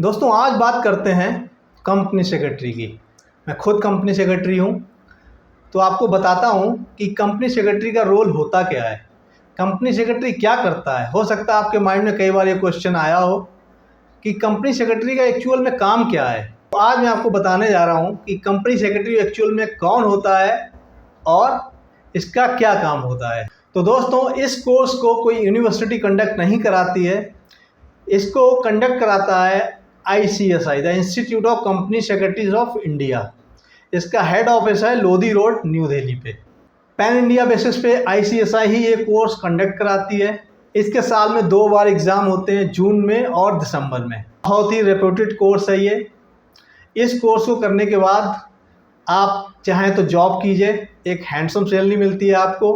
दोस्तों आज बात करते हैं कंपनी सेक्रेटरी की। मैं खुद कंपनी सेक्रेटरी हूँ, तो आपको बताता हूँ कि कंपनी सेक्रेटरी का रोल होता क्या है, कंपनी सेक्रेटरी क्या करता है। हो सकता है आपके माइंड में कई बार ये क्वेश्चन आया हो कि कंपनी सेक्रेटरी का एक्चुअल में काम क्या है। तो आज मैं आपको बताने जा रहा हूँ कि कंपनी सेक्रेटरी एक्चुअल में कौन होता है और इसका क्या काम होता है। तो दोस्तों इस कोर्स को कोई यूनिवर्सिटी कंडक्ट नहीं कराती है, इसको कंडक्ट कराता है ICSI, the institute of company secretaries of India. इसका हेड ऑफिस है लोधी रोड, न्यू दिल्ली पे। पैन इंडिया बेसिस पे ICSI ही ये कोर्स कंडक्ट कराती है। इसके साल में 2 बार एग्ज़ाम होते हैं, जून में और दिसंबर में। बहुत ही रेप्यूटेड कोर्स है ये। इस कोर्स को करने के बाद आप चाहें तो जॉब कीजिए, एक हैंडसम सैलरी मिलती है आपको।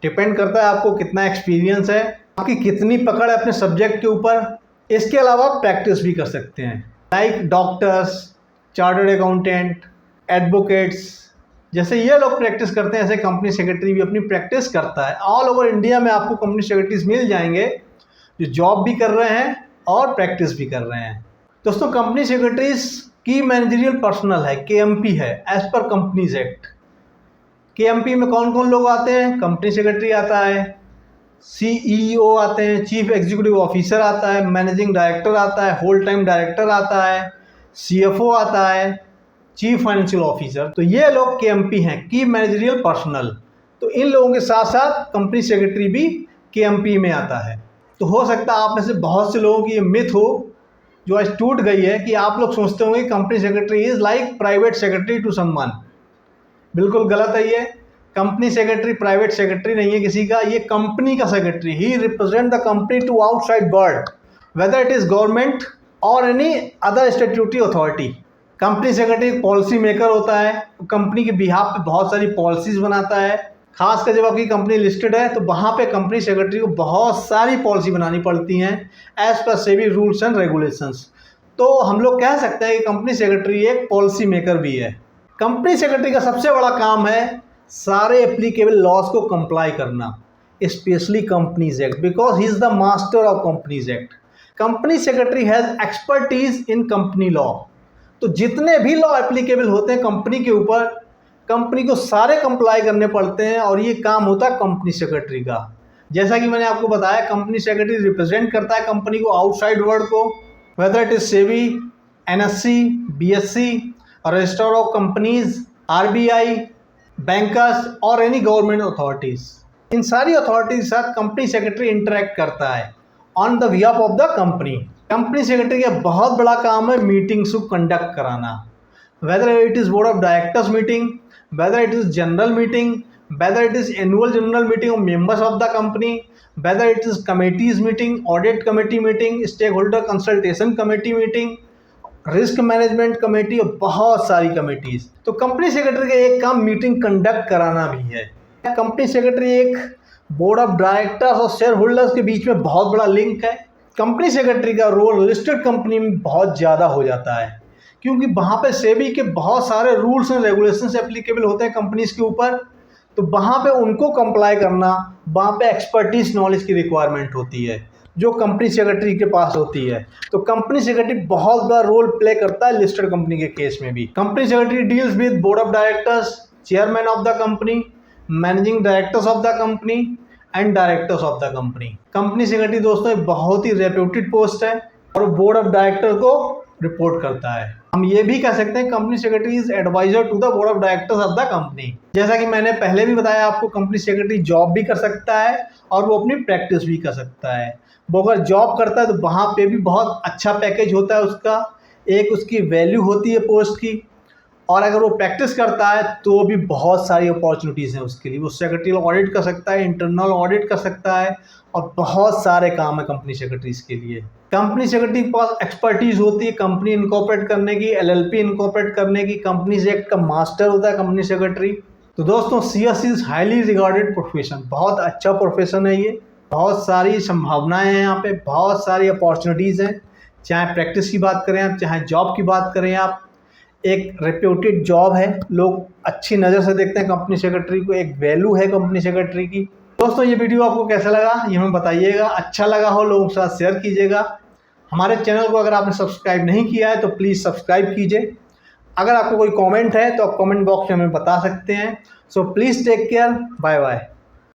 डिपेंड करता है आपको कितना एक्सपीरियंस है, आपकी कितनी पकड़ है अपने सब्जेक्ट के ऊपर। इसके अलावा आप प्रैक्टिस भी कर सकते हैं, like doctors, chartered accountant, advocates, जैसे ये लोग प्रैक्टिस करते हैं ऐसे कंपनी सेक्रेटरी भी अपनी प्रैक्टिस करता है। ऑल ओवर इंडिया में आपको कंपनी सेक्रेटरीज मिल जाएंगे जो जॉब भी कर रहे हैं और प्रैक्टिस भी कर रहे हैं। दोस्तों कंपनी सेक्रेटरीज की मैनेजरियल पर्सनल है, KMP है as per companies act. KMP में कौन कौन लोग आते हैं? कंपनी सेक्रेटरी आता है, CEO आते हैं, चीफ एग्जीक्यूटिव ऑफिसर आता है, मैनेजिंग डायरेक्टर आता है, होल टाइम डायरेक्टर आता है, CFO आता है, चीफ फाइनेंशियल ऑफिसर। तो ये लोग KMP हैं, की मैनेजरियल पर्सनल। तो इन लोगों के साथ साथ कंपनी सेक्रेटरी भी KMP में आता है। तो हो सकता है आप में से बहुत से लोगों की ये मिथ हो जो आज टूट गई है कि आप लोग सोचते होंगे company secretary is like private secretary to someone. बिल्कुल गलत है ये। कंपनी सेक्रेटरी प्राइवेट सेक्रेटरी नहीं है किसी का, ये कंपनी का secretary. He represent the company to outside world, whether it is government और any other statutory authority. Company secretary policy maker होता है, कंपनी के बिहाफ पे बहुत सारी पॉलिसीज बनाता है। खासकर जब आपकी कंपनी लिस्टेड है तो वहाँ पे कंपनी सेक्रेटरी को बहुत सारी पॉलिसी बनानी पड़ती हैं as per SEBI rules and regulations. तो हम लोग कह सकते हैं कि कंपनी सेक्रेटरी एक पॉलिसी मेकर भी है। कंपनी सेक्रेटरी का सबसे बड़ा काम है सारे एप्लीकेबल लॉज को कंप्लाई करना, specially companies act, because he is the master of companies act. Company secretary has expertise in company law. तो जितने भी लॉ एप्लीकेबल होते हैं कंपनी के ऊपर, कंपनी को सारे कंप्लाई करने पड़ते हैं और ये काम होता है कंपनी सेक्रेटरी का। जैसा कि मैंने आपको बताया, कंपनी सेक्रेटरी रिप्रेजेंट करता है कंपनी को आउटसाइड वर्ल्ड को, weather it is SEBI, NSE, BSE, register of companies, RBI, bankers और एनी गवर्नमेंट अथॉरिटीज। इन सारी अथॉरिटीज के साथ कंपनी सेक्रेटरी इंटरेक्ट करता है on the behalf of the company. Company secretary का बहुत बड़ा काम है मीटिंग्स को कंडक्ट कराना, weather it is board of directors meeting, weather it is general meeting, weather it is annual general meeting of members of the company, whether it is committees meeting, audit committee meeting, stakeholder consultation committee meeting, risk management committee और बहुत सारी committees. तो company secretary का एक काम meeting conduct कराना भी है। कंपनी सेक्रेटरी एक बोर्ड ऑफ डायरेक्टर्स और शेयर होल्डर्स के बीच में बहुत बड़ा लिंक है। कंपनी सेक्रेटरी का रोल लिस्टेड कंपनी में बहुत ज़्यादा हो जाता है, क्योंकि वहाँ पे सेबी के बहुत सारे रूल्स एंड रेगुलेशंस एप्लीकेबल होते हैं कंपनीज के ऊपर। तो वहाँ पे उनको कंप्लाई करना, वहाँ पे एक्सपर्टीज नॉलेज की रिक्वायरमेंट होती है जो कंपनी सेक्रेटरी के पास होती है। तो कंपनी सेक्रेटरी बहुत बड़ा रोल प्ले करता है लिस्टेड कंपनी के केस में भी। Company secretary deals with board of directors, chairman of the company, managing directors of the company and directors of the company. Company secretary दोस्तों एक बहुत ही रेप्यूटेड पोस्ट है और बोर्ड ऑफ डायरेक्टर को रिपोर्ट करता है। हम ये भी कह सकते हैं company secretary is adviser to the board of directors of the company. जैसा कि मैंने पहले भी बताया आपको, कंपनी सेक्रेटरी जॉब भी कर सकता है और वो अपनी प्रैक्टिस भी कर सकता है। वो अगर जॉब करता है तो वहाँ पे भी बहुत अच्छा पैकेज होता है उसका, एक उसकी वैल्यू होती है पोस्ट की। और अगर वो प्रैक्टिस करता है तो भी बहुत सारी अपॉर्चुनिटीज़ हैं उसके लिए। वो सेक्रेटरी ऑडिट कर सकता है, इंटरनल ऑडिट कर सकता है और बहुत सारे काम है कंपनी सेक्रेटरीज के लिए। कंपनी सेक्रेटरी के पास एक्सपर्टीज होती है कंपनी इनकॉर्पोरेट करने की, LLP इनकॉर्पोरेट करने की। कंपनीज एक्ट का मास्टर होता है कंपनी सेक्रेटरी। तो दोस्तों CS is highly regarded profession, बहुत अच्छा प्रोफेशन है ये। बहुत सारी संभावनाएं हैं यहाँ पे, बहुत सारी अपॉर्चुनिटीज़ हैं। चाहे प्रैक्टिस की बात करें आप, चाहे जॉब की बात करें आप, एक रेप्यूटेड जॉब है, लोग अच्छी नज़र से देखते हैं कंपनी सेक्रेटरी को, एक वैल्यू है कंपनी सेक्रेटरी की। दोस्तों ये वीडियो आपको कैसा लगा ये हमें बताइएगा। अच्छा लगा हो लोगों के साथ शेयर कीजिएगा हमारे चैनल को अगर आपने सब्सक्राइब नहीं किया है तो प्लीज़ सब्सक्राइब कीजिए। अगर आपको कोई कमेंट है तो आप कमेंट बॉक्स में हमें बता सकते हैं। So please take care, bye bye.